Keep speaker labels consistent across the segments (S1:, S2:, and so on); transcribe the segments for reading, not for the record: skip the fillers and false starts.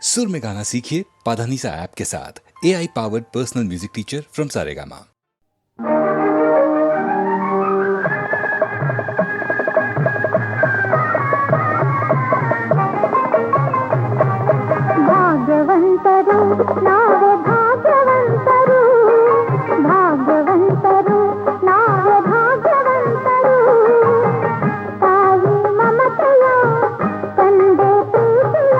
S1: सुर में गाना सीखिए पाधानीसा ऐप के साथ। AI powered personal music teacher from Saregama.
S2: ಭಾಗ್ಯವಂತರು ನಾವೇ ಭಾಗ್ಯವಂತರು, ಭಾಗ್ಯವಂತರು ನಾವೇ ಭಾಗ್ಯವಂತರು. ತಾಯಿ ಮಮತೆಯ ತಂದೆ ಪ್ರೀತಿಯ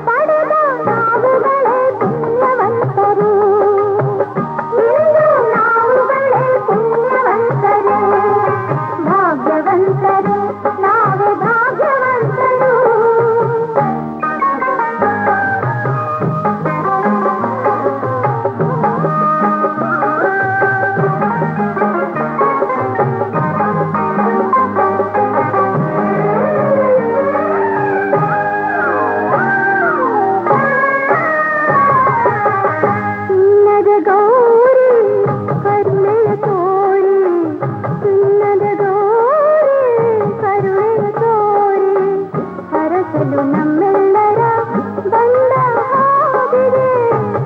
S2: ಪಡೆದ ನಾವುಗಳೇ ಪುಣ್ಯವಂತರು. ಇಂದು ನಾವುಗಳೇ ಪುಣ್ಯವಂತರು, ಭಾಗ್ಯವಂತರು ನಾವೇ ಭಾಗ್ಯವಂತರು.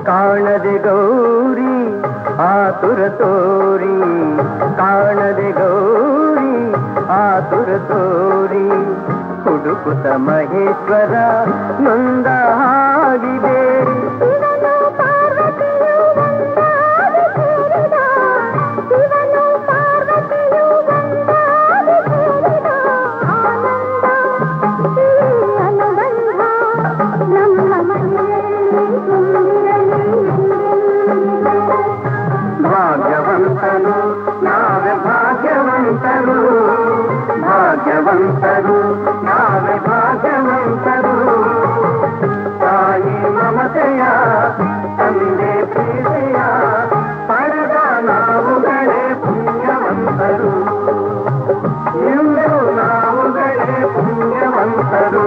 S3: ಕಾಣದೆ ಗೌರಿ ಆತುರ ತೋರಿ, ಕಾಣದೆ ಗೌರಿ ಆತುರ ತೋರಿ, ಹುಡುಕುತ್ತ ಮಹೇಶ್ವರ ನೊಂದ ಹಾಗಿದೆ. ಭಾಗ್ಯವಂತರು ನಾವೇ ಭಾಗ್ಯವಂತರು, ಭಾಗ್ಯವಂತರು ನಾವೇ ಭಾಗ್ಯವಂತರು. ತಾಯಿ ಮಮತೆಯ ತಂದೆ ಪ್ರೀತಿಯ ಪಡೆದ ನಾವುಗಳೇ ಪುಣ್ಯವಂತರು. ಇಂದು ನಾವುಗಳೇ ಪುಣ್ಯವಂತರು,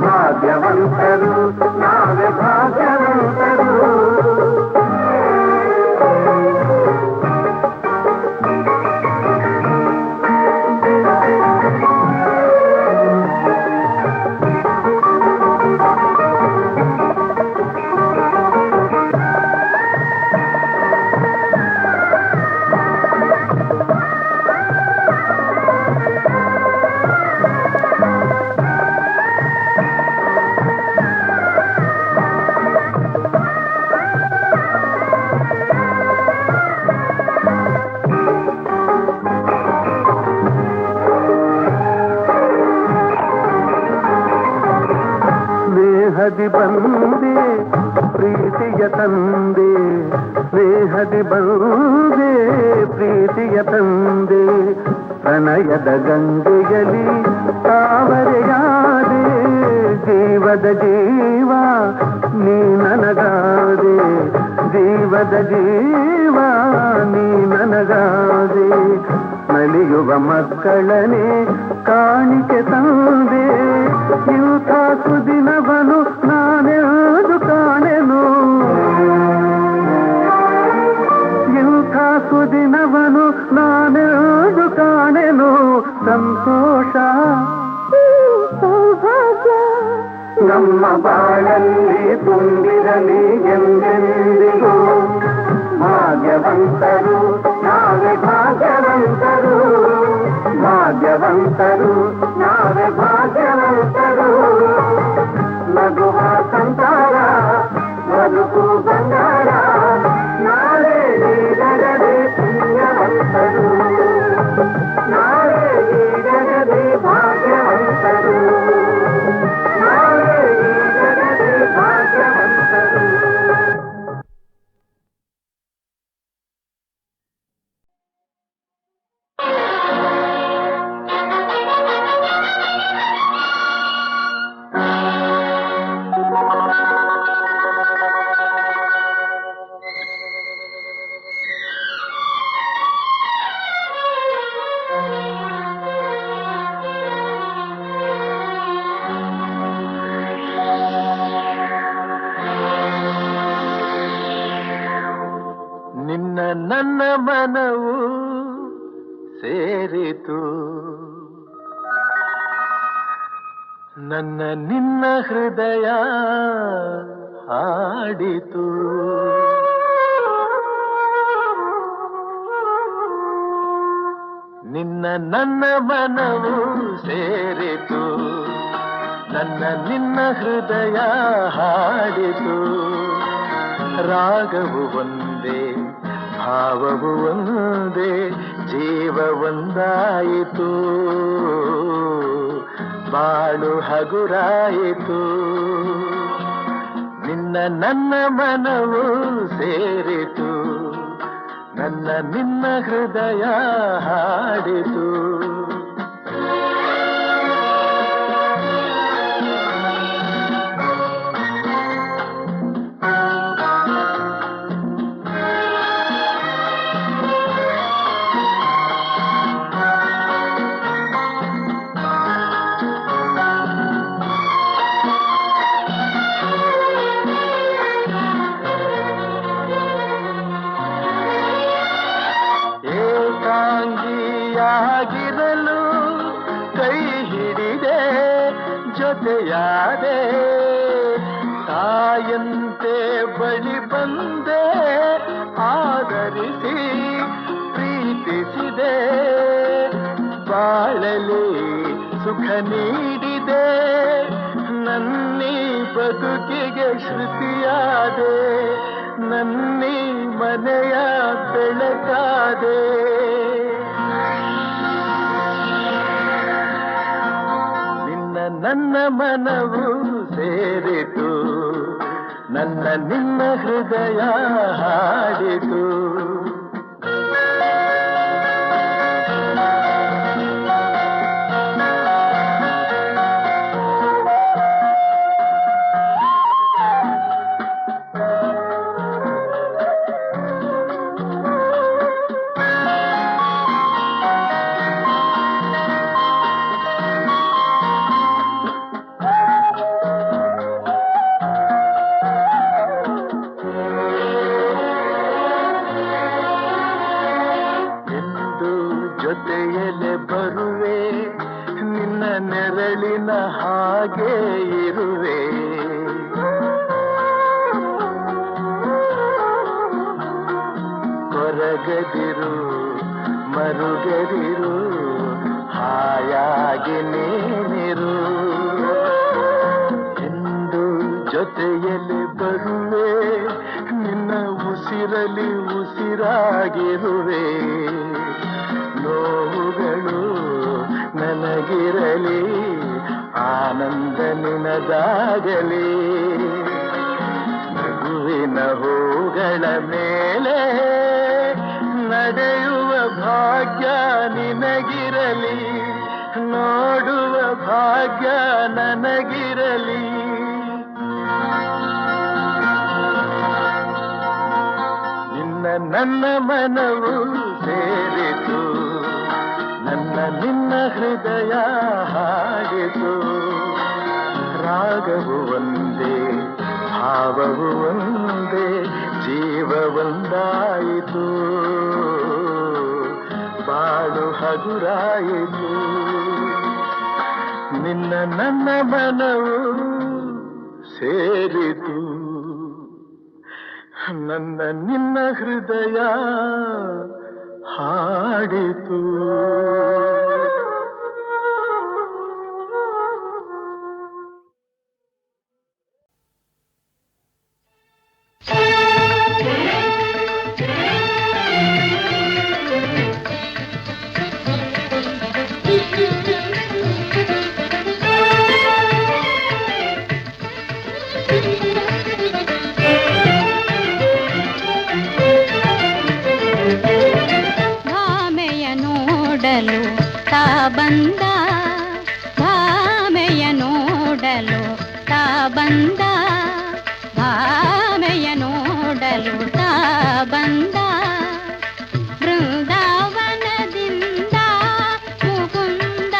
S3: ಭಾಗ್ಯವಂತರು ನಾವೇ ಭಾಗ್ಯವಂತರು. ಸ್ನೇಹದಿ ಬಂದೆ ಪ್ರೀತಿಯ ತಂದೆ, ಸ್ನೇಹದಿ ಬಂದೆ ಪ್ರೀತಿಯ ತಂದೆ, ಪ್ರಣಯದ ಗಂಗೆಯಲ್ಲಿ ತಾವರೆಯಾದೆ, ಜೀವದ ಜೀವ ನೀ ನನಗಾದೆ, ಜೀವದ ಜೀವ ನೀ ನನಗಾದೆ. ನಲಿಯುವ ಮಕ್ಕಳನೆ ಕಾಣಿಕೆ ತಂದೆ, ಇಂಥ ಸುದಿನವನು ನಾನೆಂದು ಕಾಣೆನು, ಇಂಥ ಸುದಿನವನು ನಾನೆಂದು ಕಾಣೆನು. ಸಂತೋಷ ಸೌಭಾಗ್ಯ ನಮ್ಮ ಬಾಳಲ್ಲಿ ತುಂಬಿರಲಿ ಎಂದೆಂದಿಗೂ. ಭಾಗ್ಯವಂತರು ನಾವೇ ಭಾಗ್ಯವಂತರು, ಭಾಗ್ಯವಂತರು ನಾವೇ ಭಾಗ್ಯವಂತರು. ನಗುವ ಸಂಸಾರ ಬದುಕು ಬಂಗಾರ, ನಾಳೆ ನೀಡಗದೆ ಪುಣ್ಯವಂತರು, ನಾಳೆ ನೀಡಗದೆ ಭಾಗ್ಯವಂತರು, ನಾಳೆ ನೀಡಗದೆ ಭಾಗ್ಯವಂತರು. ನನ್ನ ಮನವು ಸೇರಿತು, ನನ್ನ ನಿನ್ನ ಹೃದಯ ಹಾಡಿತು. ನಿನ್ನ ನನ್ನ ಮನವು ಸೇರಿತು. ನನ್ನ ನಿನ್ನ ಹೃದಯ ಹಾಡಿತು. ರಾಗವು ಒಂದೇ, ಭಾವವು ಒಂದೇ, ಜೀವ ಒಂದಾಯಿತು. ಬಾಳು ಹಗುರಾಯಿತು. ನಿನ್ನ ನನ್ನ ಮನವು ಸೇರಿತು. ನನ್ನ ನಿನ್ನ ಹೃದಯ ಹಾಡಿತು. ಏಕಾಂಗಿಯಾಗಿರಲು ಕೈ ಹಿಡಿದೆ, ಜೊತೆಯಾದೆ, ತಾಯಂತೆ ಬಳಿ ಬಂದೆ, ಆದರಿಸಿ ಪ್ರೀತಿಸಿದೆ. ಬಾಳಲಿ ಸುಖ ನೀಡಿದೆ, ನನ್ನೀ ಬದುಕಿಗೆ ಶ್ರುತಿಯಾದೆ, ನನ್ನೀ ಮನೆಯ ಬೆಳಕಾದೆ. ನಿನ್ನ ನನ್ನ ಮನವು ಸೇರಿತು. ನನ್ನ ನಿನ್ನ ಹೃದಯ ಹಾಡಿತು. ಜೊತೆಯಲೆ ಬರುವೆ, ನಿನ್ನ ನೆರಳಿನ ಹಾಗೆ ಇರುವೆ. ಕೊರಗದಿರು ಮರುಗದಿರು, ಹಾಯಾಗಿ ನೀನಿರು. ಎಂದು ಜೊತೆಯಲೆ ಬರುವೆ, ನಿನ್ನ ಉಸಿರಲಿ ಉಸಿರಾಗಿರುವೆ. ನೋವುಗಳು ನನಗಿರಲಿ, ಆನಂದ ನಿನದಾಗಲಿ. ನಗುವಿನ ಹೂಗಳ ಮೇಲೆ ನಡೆಯುವ ಭಾಗ್ಯ ನಿನಗಿರಲಿ, ನೋಡುವ ಭಾಗ್ಯ ನನಗಿರಲಿ. ನಿನ್ನ ನನ್ನ ಮನವು ಸೇರಿತು. ನನ್ನ ನಿನ್ನ ಹೃದಯ ಹಾಡಿತು. ರಾಗವು ಒಂದೇ, ಭಾವವು ಒಂದೇ, ಜೀವ ಒಂದಾಯಿತು. ಬಾಳು ಹಗುರಾಯಿತು. ನಿನ್ನ ನನ್ನ ಮನವು ಸೇರಿತು. ನನ್ನ ನಿನ್ನ ಹೃದಯ ಹಾಡಿತು.
S4: ಬಂದ ಭಾಮೆಯ ನೋಡಲು ತಾ ಬಂದ, ಭಾಮೆಯ ನೋಡಲು ತಾ ಬಂದ. ಬೃಂದಾವನದಿಂದ ಮುಕುಂದ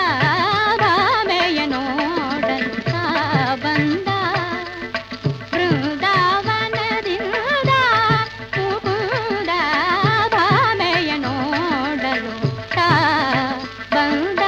S4: ಭಾಮೆಯ ನೋಡಲು ತಾ ಬಂದ. ಬೃಂದಾವನದಿಂದ ಮುಕುಂದ ಭಾಮೆಯ ನೋಡಲು ತಾ ಬಂದ.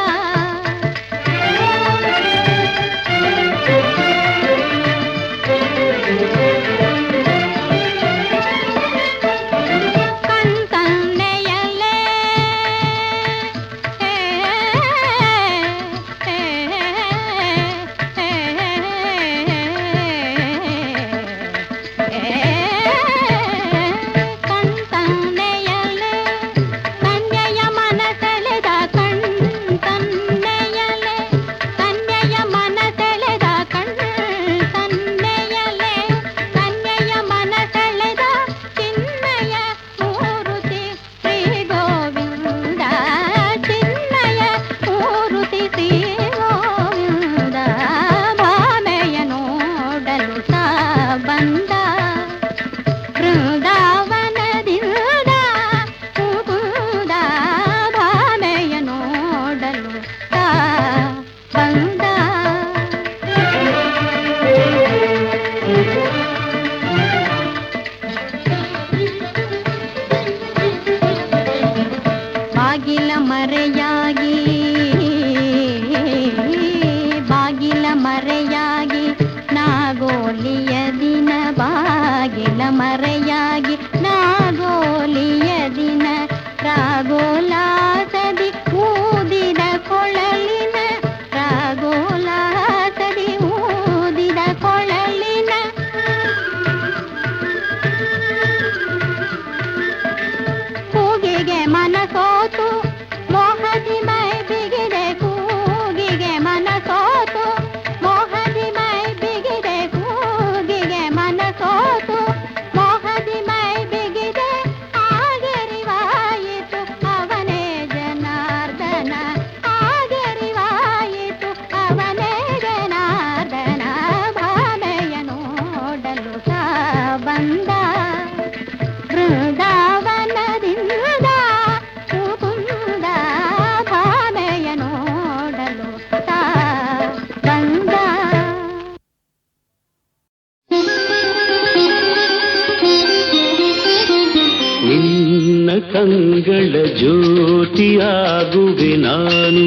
S5: ಕಂಗಳ ಜ್ಯೋತಿಯಾಗುವೆ ನಾನು,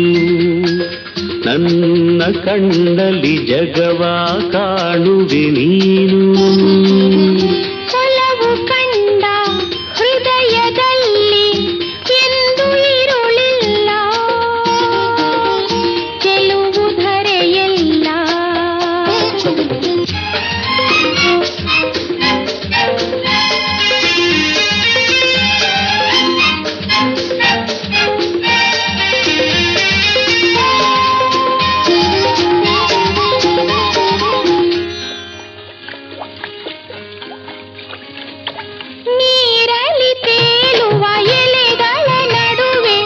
S5: ನನ್ನ ಕಣ್ಣಲ್ಲಿ ಜಗವ ಕಾಣುವೆ ನೀನು.
S4: ಒಲವು ಕಂಡ ಹೃದಯದಲ್ಲಿ ಎಂದು ಇರುಳಿಲ್ಲ, ಚೆಲುವು ಧರೆಯಲ್ಲ. ನೀರಲ್ಲಿ ತೇಲುವ ಎಲೆಗಳ ನಡುವೆ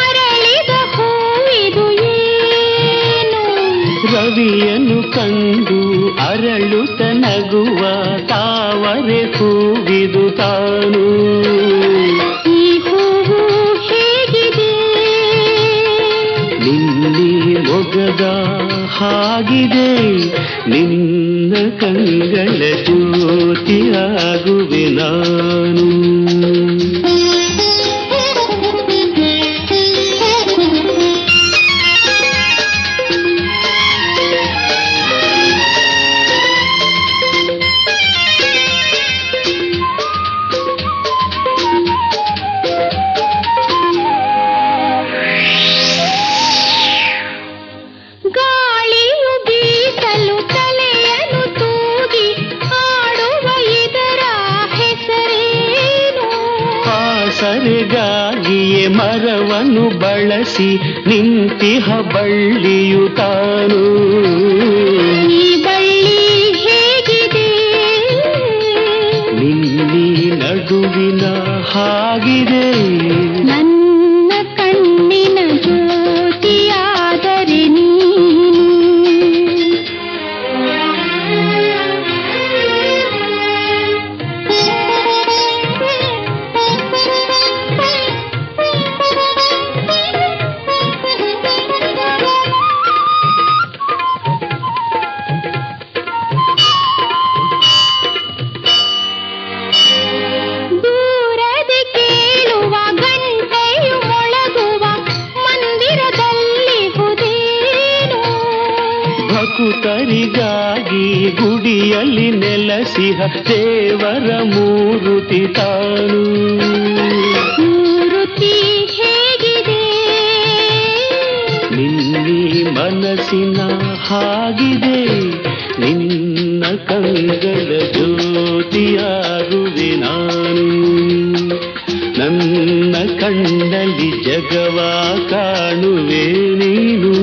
S4: ಅರಳಿದ ಹೂವಿದು ಏನು?
S5: ರವಿಯನ್ನು ಕಂಡು ಅರಳುತ್ತ ನಗುವ ತಾವರೆ ಹೂವಿದು ತಾನು.
S4: ಈ ಹೂವು ಹೇಗಿದೆ?
S5: ನಿನ್ನೆ ಮೊಗದ ಹಾಗಿದೆ, ನಿನ್ನ ಕಂಗಳ ಜ್ಯೋತಿಯಾಗುವೆ ನಾನು.
S4: ಗಾಳಿಯು ಬೀಸಲು ತಲೆಯನ್ನು ತೂಗಿ ಆಡುವ ಇದರ ಹೆಸರೇನು?
S5: ಆಸರೆಗಾಗಿಯೇ ಮರವನ್ನು ಬಳಸಿ ನಿಂತಿಹ ಬಳ್ಳಿಯು ತಾನು.
S4: ಈ ಬಳ್ಳಿ ಹೇಗಿದೆ?
S5: ನಿನ್ನಿ ನಡುವಿನ ಹಾಗಿದೆ,
S4: ನನ್ನ ಕಣ್ಣಿನ ಜ್ಯೋತಿಯಾದರೆ ದೂರದೆ ಕೇಳುವ ಗಂಟೆಯು ಮೊಳಗುವ ಮಂದಿರದಲ್ಲಿ ಹುದೇನು?
S5: ಭಕುತರಿಗಾಗಿ ಗುಡಿಯಲ್ಲಿ ನೆಲೆಸಿಹ ದೇವರ ಮೂರುತಿ ತಾನು.
S4: ಮೂರುತಿ ಹೇಗಿದೆ?
S5: ನಿನ್ನಿ ಮನಸ್ಸಿನ ಹಾಗಿದೆ, ನಿನ್ನ ಕಂಗಳ ಜ್ಯೋತಿಯಾಗುವೆ ನಾನು. ನನ್ನ ಕಣ್ಣಲ್ಲಿ ಜಗವ ಕಾಣುವೆ ನೀನು.